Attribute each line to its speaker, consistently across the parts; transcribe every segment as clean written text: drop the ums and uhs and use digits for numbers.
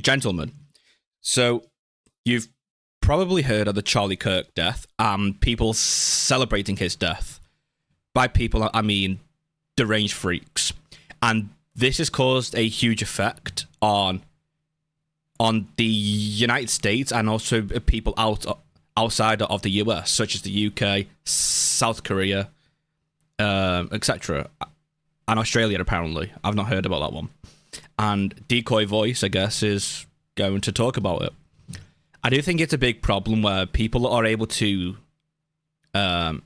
Speaker 1: gentlemen, so you've probably heard of the Charlie Kirk death and people celebrating his death. By people, I mean deranged freaks. And this has caused a huge effect on the United States and also people outside of the US, such as the UK, South Korea, etc. And Australia, apparently. I've not heard about that one. And Decoy Voice, I guess, is going to talk about it. I do think it's a big problem where people are able to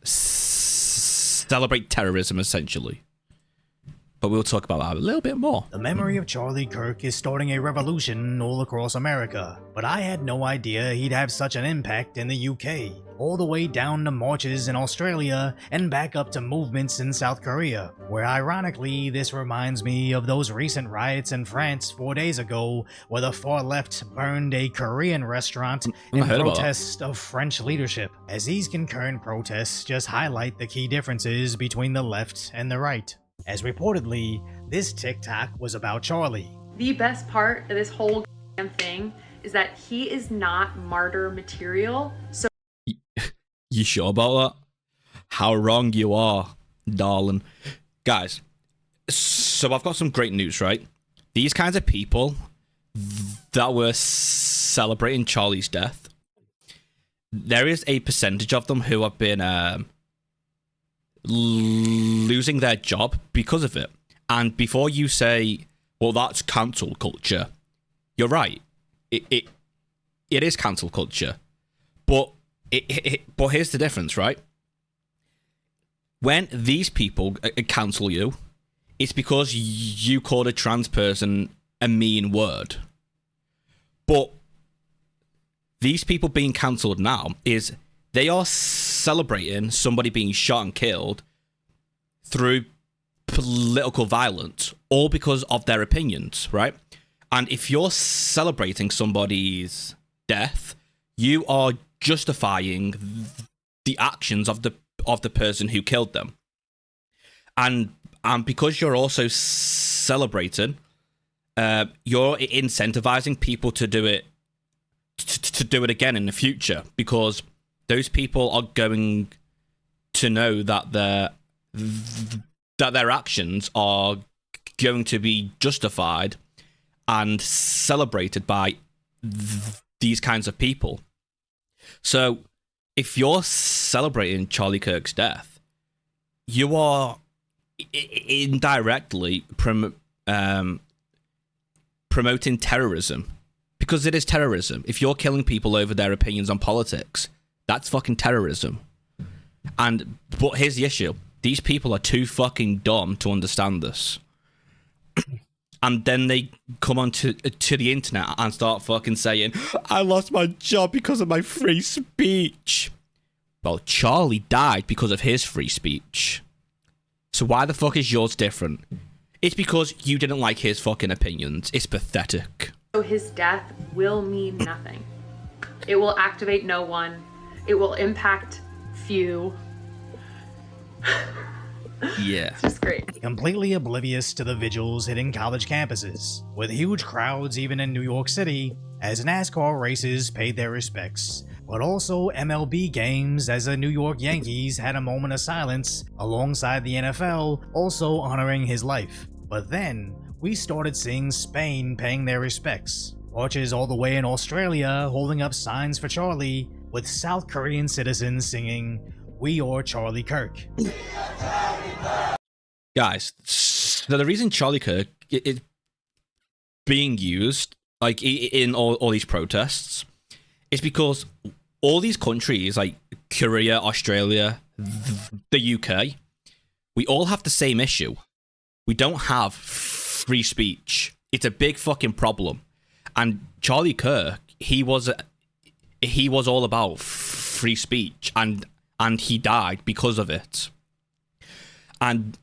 Speaker 1: celebrate terrorism, essentially. But we'll talk about that a little bit more.
Speaker 2: The memory of Charlie Kirk is starting a revolution all across America, but I had no idea he'd have such an impact in the UK, all the way down to marches in Australia and back up to movements in South Korea, where ironically this reminds me of those recent riots in France 4 days ago where the far left burned a Korean restaurant in protest of French leadership, as these concurrent protests just highlight the key differences between the left and the right. As reportedly, this TikTok was about Charlie.
Speaker 3: The best part of this whole damn thing is that he is not martyr material. So
Speaker 1: you sure about that? How wrong you are, darling. Guys, so I've got some great news, right? These kinds of people that were celebrating Charlie's death, there is a percentage of them who have been losing their job because of it. And before you say, well, that's cancel culture, you're right. It is cancel culture. But but here's the difference, right? When these people cancel you, it's because you called a trans person a mean word. But these people being cancelled now is they are celebrating somebody being shot and killed through political violence, all because of their opinions, right? And if you're celebrating somebody's death, you are justifying the actions of the person who killed them. And because you're also celebrating, you're incentivizing people to do it again in the future, because those people are going to know that their actions are going to be justified and celebrated by these kinds of people. So if you're celebrating Charlie Kirk's death, you are indirectly promoting terrorism, because it is terrorism. If you're killing people over their opinions on politics, that's fucking terrorism. But here's the issue. These people are too fucking dumb to understand this. And then they come onto the internet and start fucking saying, I lost my job because of my free speech. Well, Charlie died because of his free speech. So why the fuck is yours different? It's because you didn't like his fucking opinions. It's pathetic.
Speaker 3: So his death will mean nothing. It will activate no one. It will impact few.
Speaker 1: Yeah.
Speaker 3: It's just great.
Speaker 2: Completely oblivious to the vigils hitting college campuses, with huge crowds even in New York City, as NASCAR races paid their respects, but also MLB games as the New York Yankees had a moment of silence alongside the NFL also honoring his life. But then, we started seeing Spain paying their respects, arches all the way in Australia holding up signs for Charlie, with South Korean citizens singing, "We are Charlie Kirk."
Speaker 1: Guys, so the reason Charlie Kirk is being used like in all these protests is because all these countries like Korea, Australia, the UK, we all have the same issue. We don't have free speech. It's a big fucking problem. And Charlie Kirk, he was all about free speech, and he died because of it. And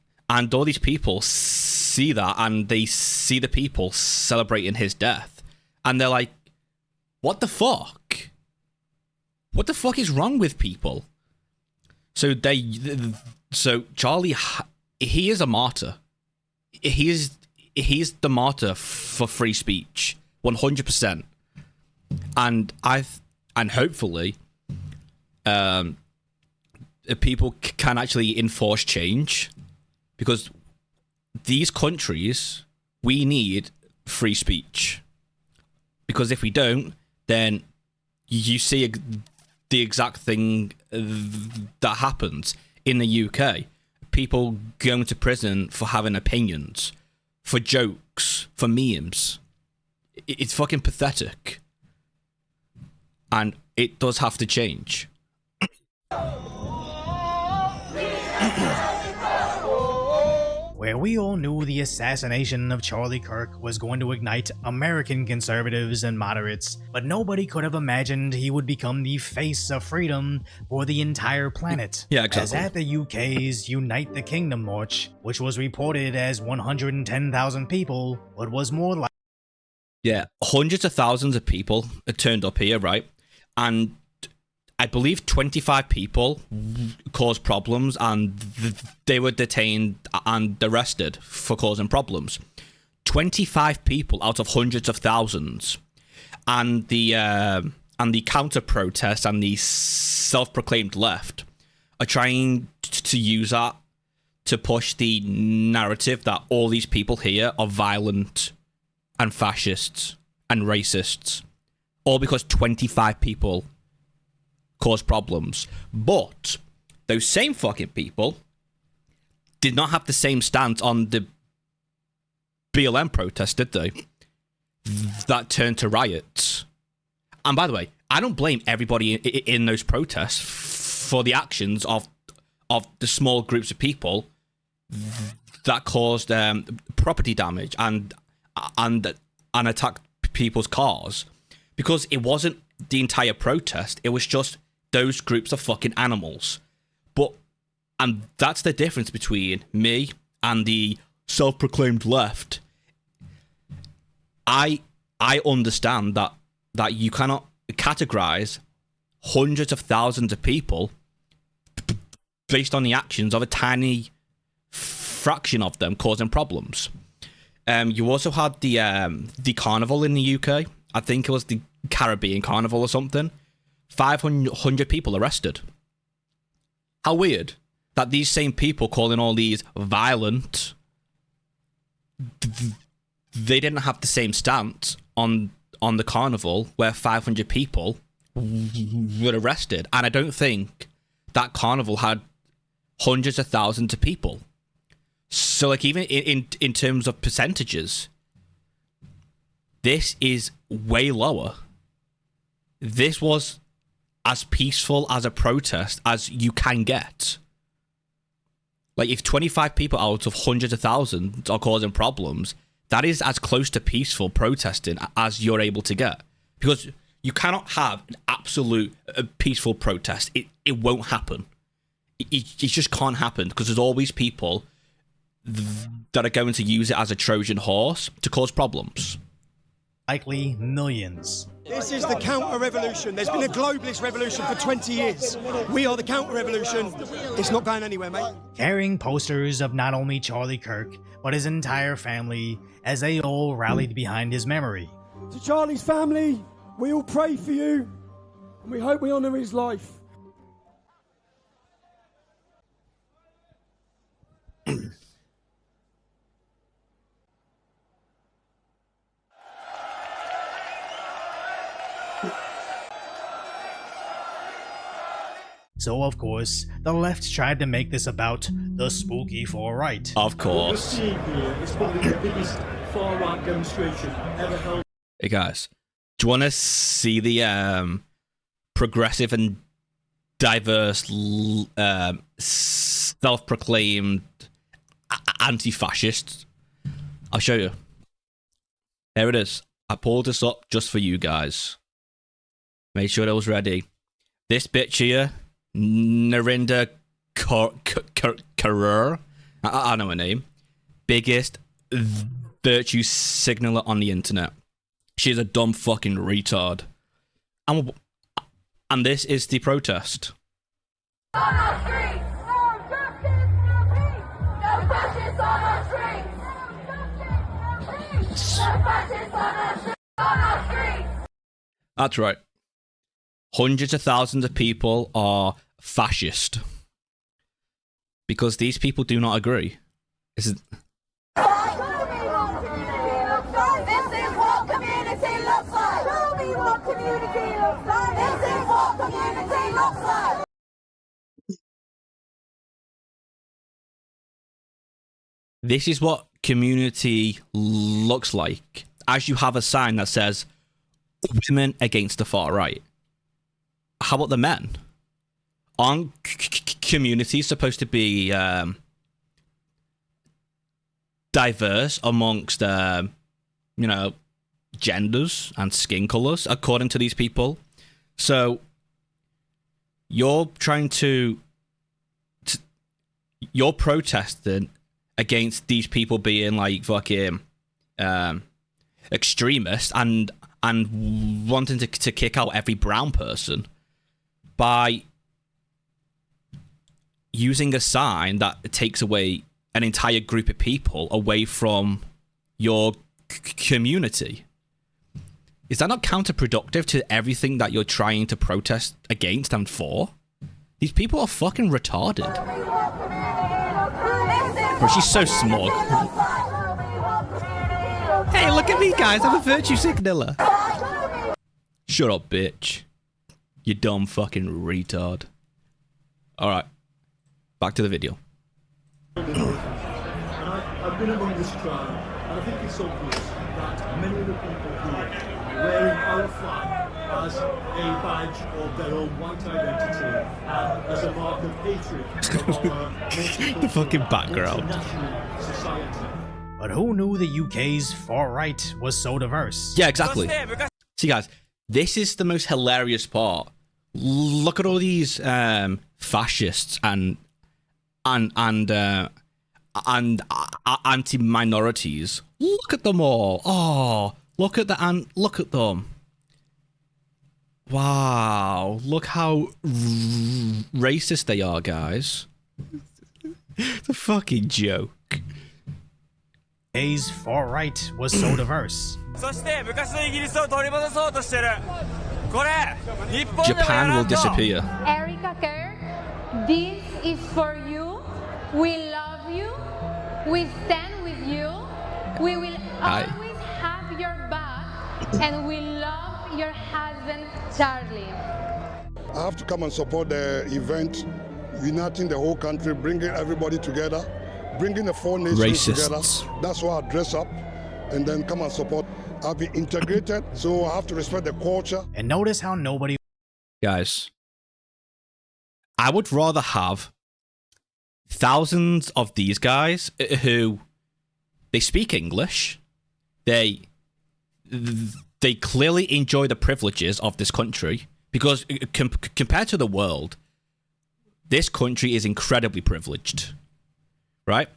Speaker 1: all these people see that, and they see the people celebrating his death, and they're like, what the fuck? What the fuck is wrong with people? So Charlie, he is a martyr. He's the martyr for free speech. 100%. And hopefully, people can actually enforce change, because these countries, we need free speech. Because if we don't, then you see the exact thing that happens in the UK. People going to prison for having opinions, for jokes, for memes. It's fucking pathetic. And it does have to change.
Speaker 2: Where we all knew the assassination of Charlie Kirk was going to ignite American conservatives and moderates, but nobody could have imagined he would become the face of freedom for the entire planet.
Speaker 1: Yeah, exactly.
Speaker 2: As at the UK's Unite the Kingdom march, which was reported as 110,000 people, but was more like...
Speaker 1: Yeah, hundreds of thousands of people had turned up here, right? And I believe 25 people caused problems, and they were detained and arrested for causing problems. 25 people out of hundreds of thousands. And the counter-protest and the self-proclaimed left are trying to use that to push the narrative that all these people here are violent and fascists and racists. All because 25 people cause problems. But those same fucking people did not have the same stance on the BLM protest, did they? That turned to riots. And by the way, I don't blame everybody in those protests for the actions of the small groups of people that caused property damage and attacked people's cars, because it wasn't the entire protest. It was just those groups of fucking animals. And that's the difference between me and the self-proclaimed left. I understand that you cannot categorize hundreds of thousands of people based on the actions of a tiny fraction of them causing problems. You also had the carnival in the UK. I think it was the Caribbean Carnival or something. 500 people arrested. How weird that these same people calling all these violent, they didn't have the same stance on the carnival where 500 people were arrested. And I don't think that carnival had hundreds of thousands of people. So like, even in terms of percentages, this is way lower. This was as peaceful as a protest as you can get. Like, if 25 people out of hundreds of thousands are causing problems, that is as close to peaceful protesting as you're able to get. Because you cannot have an absolute peaceful protest. It won't happen. It just can't happen, because there's always people that are going to use it as a Trojan horse to cause problems.
Speaker 2: Likely millions.
Speaker 4: This is the counter-revolution. There's been a globalist revolution for 20 years. We are the counter-revolution. It's not going anywhere, mate.
Speaker 2: Carrying posters of not only Charlie Kirk, but his entire family, as they all rallied behind his memory.
Speaker 4: To Charlie's family, we all pray for you, and we hope we honour his life.
Speaker 2: So, of course, the left tried to make this about the spooky far-right.
Speaker 1: Of course.
Speaker 5: What we're seeing here is probably the biggest far-right demonstration ever held.
Speaker 1: Hey guys, do you want to see the progressive and diverse self-proclaimed anti-fascists? I'll show you. There it is. I pulled this up just for you guys. Made sure it was ready. This bitch here, Narinda Kaur, I know her name. Biggest virtue signaler on the internet. She's a dumb fucking retard. And this is the protest.
Speaker 6: On our streets! No justice, no peace! No fascists on our streets! No justice, no peace! No fascists on our streets! On
Speaker 1: That's right. Hundreds of thousands of people are fascist because these people do not agree. This is This is what community looks like. As you have a sign that says women against the far right. How about the men? Aren't communities supposed to be diverse amongst, genders and skin colors, according to these people? So you're trying to you're protesting against these people being like fucking extremists and wanting to kick out every brown person by using a sign that takes away an entire group of people away from your community. Is that not counterproductive to everything that you're trying to protest against and for? These people are fucking retarded. Bro, she's so smug. Hey, look at me, guys. I'm a virtue signaler. Shut up, bitch. You dumb fucking retard. Alright. Back to the video.
Speaker 5: I've been among this crowd, and I think it's obvious that many of the people here wearing our flag as a badge of their own white identity and as a mark of hatred of our
Speaker 1: the fucking background.
Speaker 5: Society.
Speaker 2: But who knew the UK's far right was so diverse?
Speaker 1: Yeah, exactly. See, guys, this is the most hilarious part. Look at all these fascists and anti-minorities. Look at them all. Oh, look at them. Wow, look how racist they are, guys. It's a fucking joke.
Speaker 2: UK's far right was so diverse.
Speaker 1: Japan will disappear.
Speaker 6: Erica Kirk, this is for you. We love you. We stand with you. We will always have your back. And we love your husband, Charlie.
Speaker 7: I have to come and support the event, uniting the whole country, bringing everybody together, bringing the four nations together. That's why I dress up and then come and support. I'll be integrated, so I have to respect the culture.
Speaker 2: And notice how nobody...
Speaker 1: Guys, I would rather have thousands of these guys who they speak English, they clearly enjoy the privileges of this country, because compared to the world, this country is incredibly privileged, right?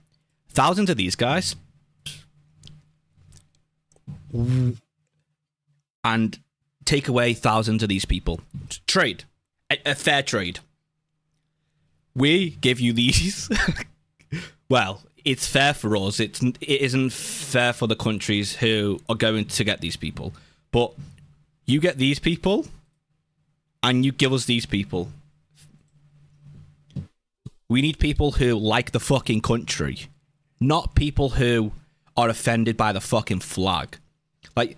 Speaker 1: Thousands of these guys, and take away thousands of these people. Trade, a fair trade. We give you these. Well, it's fair for us. It isn't fair for the countries who are going to get these people. But you get these people, and you give us these people. We need people who like the fucking country, not people who are offended by the fucking flag. Like,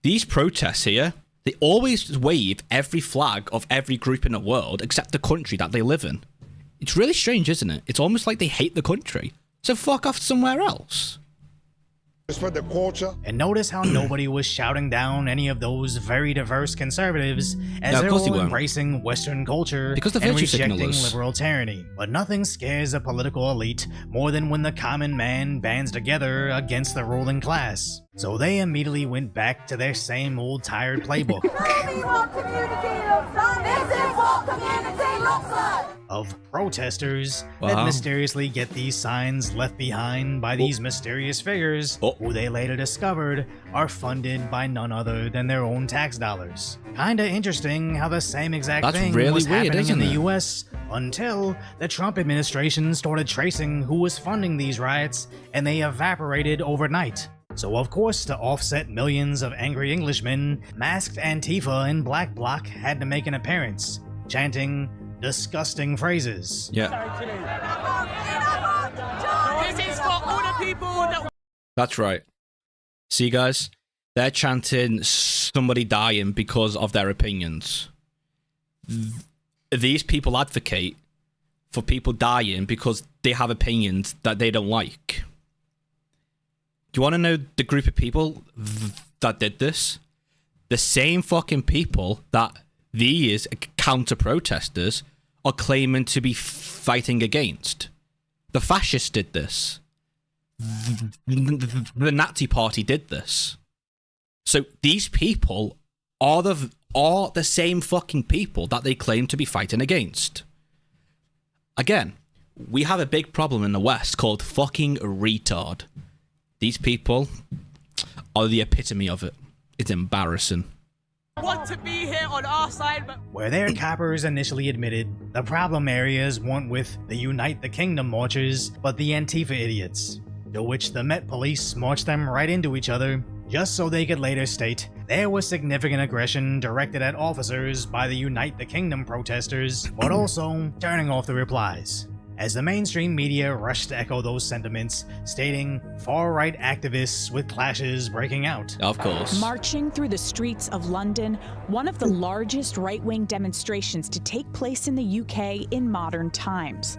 Speaker 1: these protests here, they always wave every flag of every group in the world except the country that they live in. It's really strange, isn't it? It's almost like they hate the country. So fuck off somewhere else.
Speaker 7: Respect the culture.
Speaker 2: And notice how nobody was shouting down any of those very diverse conservatives as they're all embracing Western culture and rejecting liberal tyranny. But nothing scares a political elite more than when the common man bands together against the ruling class. So they immediately went back to their same old tired playbook of protesters that mysteriously get these signs left behind by these mysterious figures who they later discovered are funded by none other than their own tax dollars. Kinda interesting how the same exact thing was happening in the US until the Trump administration started tracing who was funding these riots, and they evaporated overnight. So of course, to offset millions of angry Englishmen, masked Antifa and Black Bloc had to make an appearance, chanting disgusting phrases.
Speaker 1: Yeah.
Speaker 8: This is for all the people that...
Speaker 1: That's right. See, guys? They're chanting somebody dying because of their opinions. These people advocate for people dying because they have opinions that they don't like. Do you want to know the group of people that did this? The same fucking people that these counter-protesters are claiming to be fighting against. The fascists did this. The Nazi Party did this. So these people are the same fucking people that they claim to be fighting against. Again, we have a big problem in the West called fucking retard. These people are the epitome of it. It's embarrassing.
Speaker 8: Want to be here on our side, but...
Speaker 2: Where their cappers initially admitted, the problem areas weren't with the Unite the Kingdom marchers, but the Antifa idiots, to which the Met Police marched them right into each other, just so they could later state there was significant aggression directed at officers by the Unite the Kingdom protesters, but also turning off the replies, as the mainstream media rushed to echo those sentiments, stating far-right activists with clashes breaking out.
Speaker 1: Of course.
Speaker 9: Marching through the streets of London, one of the largest right-wing demonstrations to take place in the UK in modern times.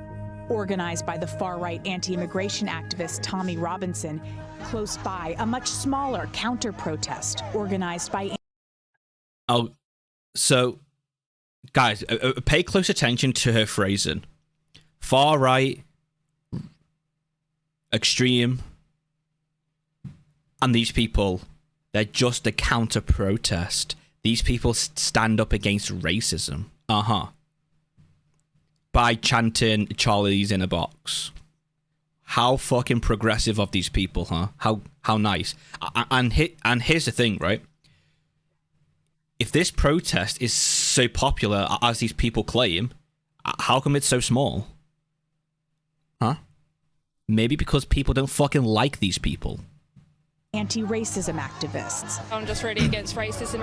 Speaker 9: Organized by the far-right anti-immigration activist Tommy Robinson, close by, a much smaller counter-protest organized by...
Speaker 1: Oh, so, guys, pay close attention to her phrasing. Far right, extreme, and these people, they're just a counter-protest. These people stand up against racism. By chanting Charlie's in a box. How fucking progressive of these people, huh? How nice. And here's the thing, right? If this protest is so popular as these people claim, how come it's so small? Huh? Maybe because people don't fucking like these people.
Speaker 9: Anti-racism activists.
Speaker 10: I'm just really against racism.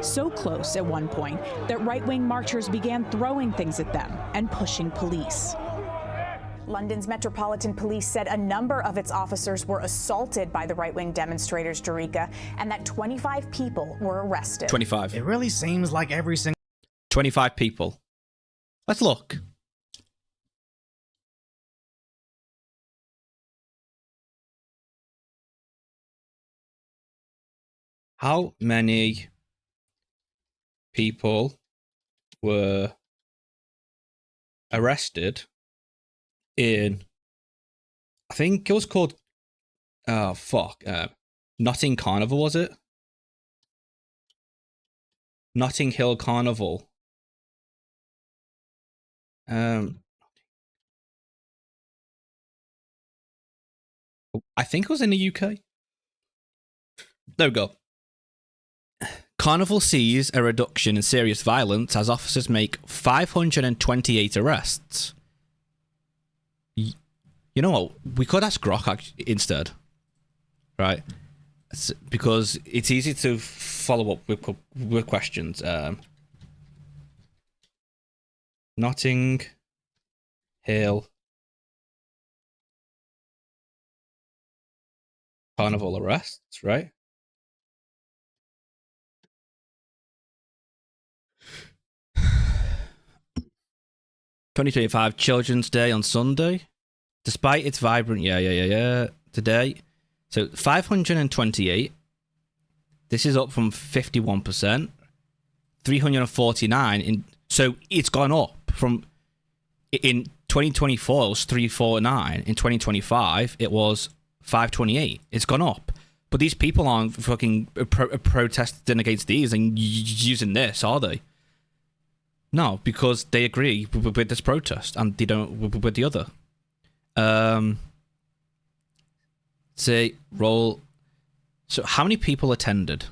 Speaker 9: So close at one point that right-wing marchers began throwing things at them and pushing police. London's Metropolitan Police said a number of its officers were assaulted by the right-wing demonstrators, Dorica, and that 25 people were arrested.
Speaker 1: 25.
Speaker 2: It really seems like every single
Speaker 1: 25 people. Let's look. How many people were arrested in, I think it was called, Notting Carnival, was it? Notting Hill Carnival. I think it was in the UK. There we go. Carnival sees a reduction in serious violence as officers make 528 arrests. You know what? We could ask Grok instead. Right? Because it's easy to follow up with questions. Notting Hill Carnival arrests, right? $2025 Children's Day on Sunday. Despite its vibrant, today. So 528. This is up from 51%. 349 so it's gone up from, in 2024 it was 349. In 2025 it was 528. It's gone up. But these people aren't fucking protesting against these and using this, are they? No, because they agree with this protest and they don't with the other. Say roll. So how many people attended?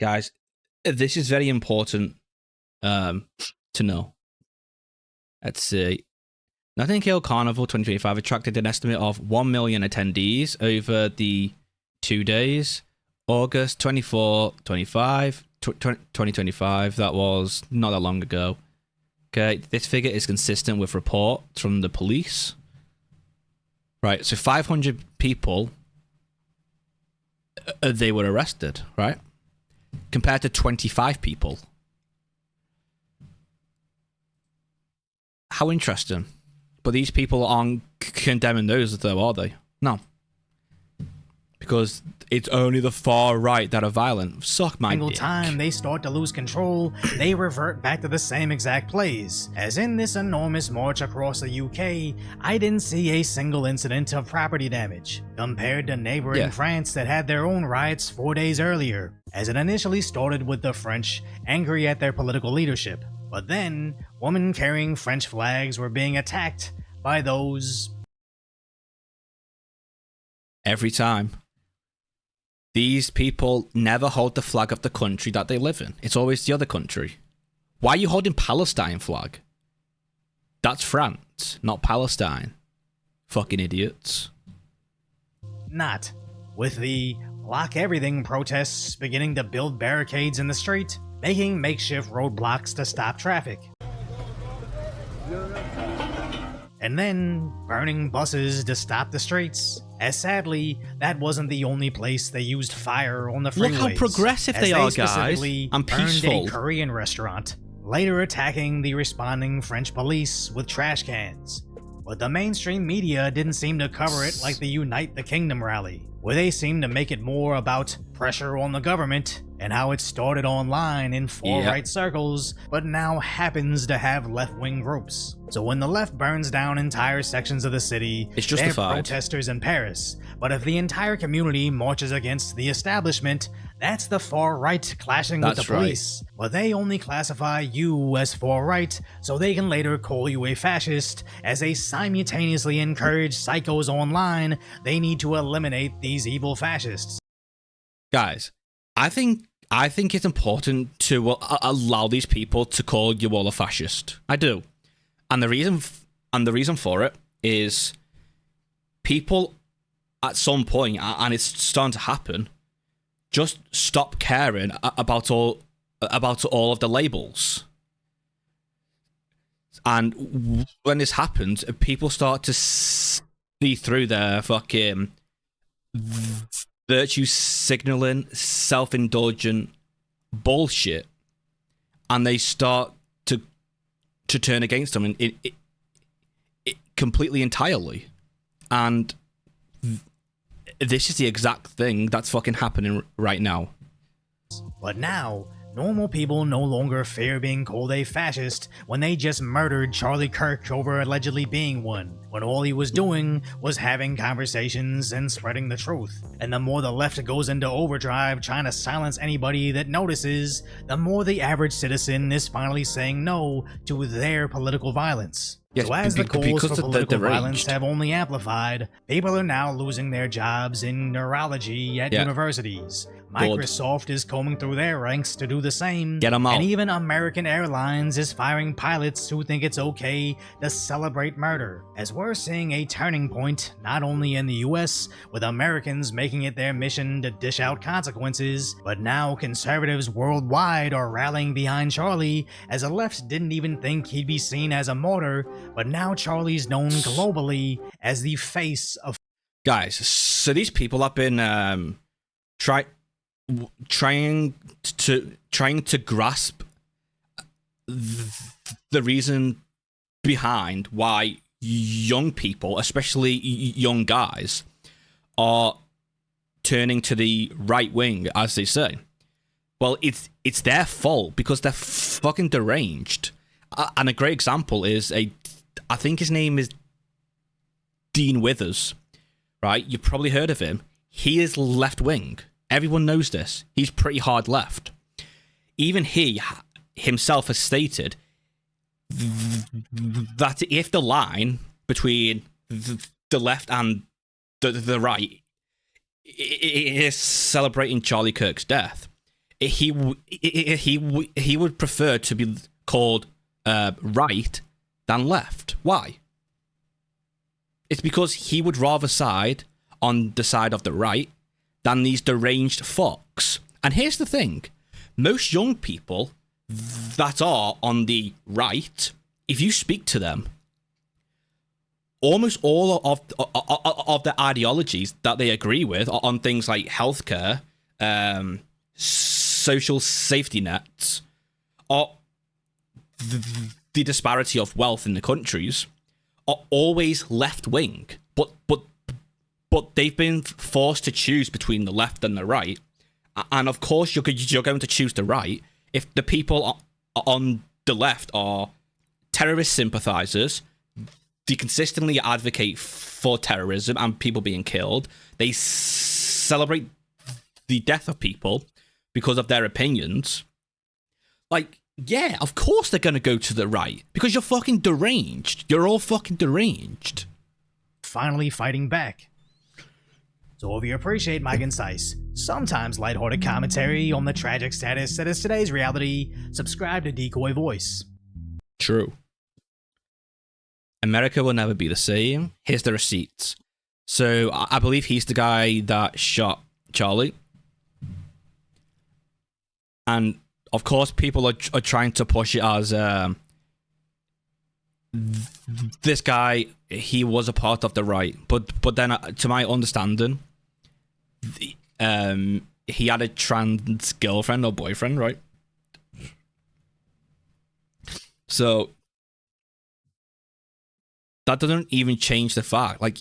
Speaker 1: Guys, this is very important to know. Let's see. Notting Hill Carnival 2025 attracted an estimate of 1 million attendees over the 2 days. August 24, 2025. That was not that long ago. Okay, this figure is consistent with reports from the police. Right, so 500 people, they were arrested, right? Compared to 25 people. How interesting. But these people aren't condemning those, though, are they? No. Because it's only the far right that are violent. Suck my dick.
Speaker 2: Time they start to lose control, they revert back to the same exact plays. As in this enormous march across the UK, I didn't see a single incident of property damage, compared to neighboring France that had their own riots 4 days earlier, as it initially started with the French angry at their political leadership. But then, women carrying French flags were being attacked by those...
Speaker 1: Every time. These people never hold the flag of the country that they live in. It's always the other country. Why are you holding Palestine flag? That's France, not Palestine. Fucking idiots.
Speaker 2: Not. With the block everything protests beginning to build barricades in the street, making makeshift roadblocks to stop traffic. And then burning buses to stop the streets. As sadly, that wasn't the only place they used fire on the freeways.
Speaker 1: Look how progressive they are, guys. And peaceful.
Speaker 2: Burned a Korean restaurant, later attacking the responding French police with trash cans. But the mainstream media didn't seem to cover it like the Unite the Kingdom rally, where they seemed to make it more about pressure on the government and how it started online in far-right circles, but now happens to have left-wing groups. So when the left burns down entire sections of the city,
Speaker 1: it's justified.
Speaker 2: They have protesters in Paris. But if the entire community marches against the establishment, that's the far-right clashing with the police. Right. But they only classify you as far-right, so they can later call you a fascist. As they simultaneously encourage psychos online, they need to eliminate these evil fascists.
Speaker 1: Guys, I think it's important to allow these people to call you all a fascist. I do. And the reason for it is people at some point, and it's starting to happen, just stop caring about all of the labels. And when this happens, people start to see through their fucking virtue signaling, self-indulgent bullshit, and they start to turn against them and it completely entirely. And this is the exact thing that's fucking happening right now.
Speaker 2: But now, normal people no longer fear being called a fascist when they just murdered Charlie Kirk over allegedly being one, when all he was doing was having conversations and spreading the truth. And the more the left goes into overdrive trying to silence anybody that notices, the more the average citizen is finally saying no to their political violence.
Speaker 1: Yes,
Speaker 2: so as the calls for political violence have only amplified, people are now losing their jobs in neurology at universities. Microsoft is combing through their ranks to do the same.
Speaker 1: Get them out.
Speaker 2: And even American Airlines is firing pilots who think it's okay to celebrate murder. As we're seeing a turning point, not only in the US, with Americans making it their mission to dish out consequences, but now conservatives worldwide are rallying behind Charlie, as the left didn't even think he'd be seen as a martyr, but now Charlie's known globally as the face of...
Speaker 1: Guys, so these people have been trying to grasp the reason behind why young people, especially young guys, are turning to the right wing, as they say. Well, it's their fault because they're fucking deranged. And a great example is I think his name is Dean Withers, right? You've probably heard of him. He is left wing. Everyone knows this. He's pretty hard left. Even he himself has stated that if the line between the left and the right is celebrating Charlie Kirk's death, he would prefer to be called right than left. Why? It's because he would rather side on the side of the right than these deranged fucks. And here's the thing. Most young people that are on the right, if you speak to them, almost all of the ideologies that they agree with on things like healthcare, social safety nets, or the disparity of wealth in the countries, are always left wing. But they've been forced to choose between the left and the right. And of course, you're going to choose the right if the people on the left are terrorist sympathizers. They consistently advocate for terrorism and people being killed. They celebrate the death of people because of their opinions. Like, yeah, of course they're going to go to the right because you're fucking deranged. You're all fucking deranged.
Speaker 2: Finally fighting back. So if you appreciate my concise, sometimes lighthearted commentary on the tragic status that is today's reality, subscribe to Decoy Voice.
Speaker 1: True. America will never be the same. Here's the receipts. So I believe he's the guy that shot Charlie. And of course, people are trying to push it as this guy, he was a part of the right. But then, to my understanding, he had a trans girlfriend or boyfriend, right? So that doesn't even change the fact. Like,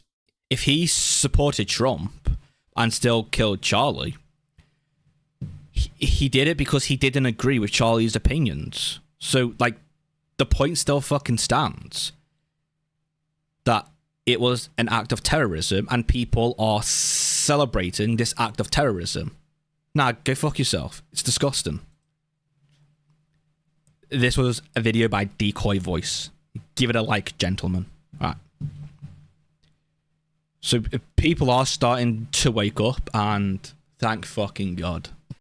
Speaker 1: if he supported Trump and still killed Charlie, he did it because he didn't agree with Charlie's opinions. So, like, the point still fucking stands that it was an act of terrorism and people are celebrating this act of terrorism. Nah, go fuck yourself. It's disgusting. This was a video by Decoy Voice. Give it a like, gentlemen. All right. So people are starting to wake up, and thank fucking God.